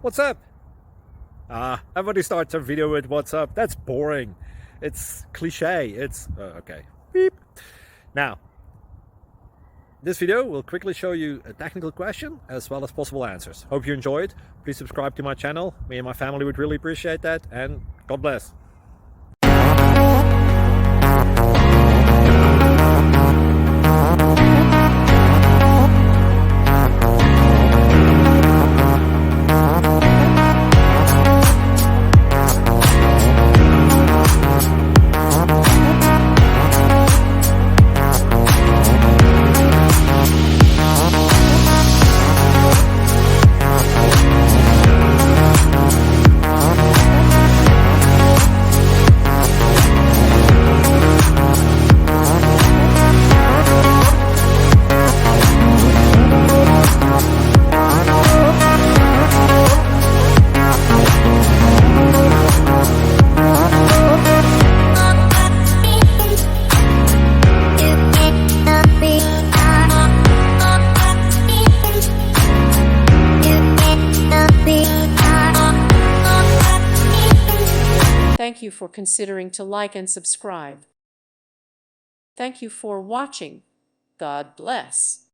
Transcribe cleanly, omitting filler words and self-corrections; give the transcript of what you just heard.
What's up? Everybody starts a video with what's up. That's boring. It's cliche. It's okay. Beep. Now, this video will quickly show you a technical question as well as possible answers. Hope you enjoyed. Please subscribe to my channel. Me and my family would really appreciate that, and God bless. Thank you for considering to like and subscribe. Thank you for watching. God bless.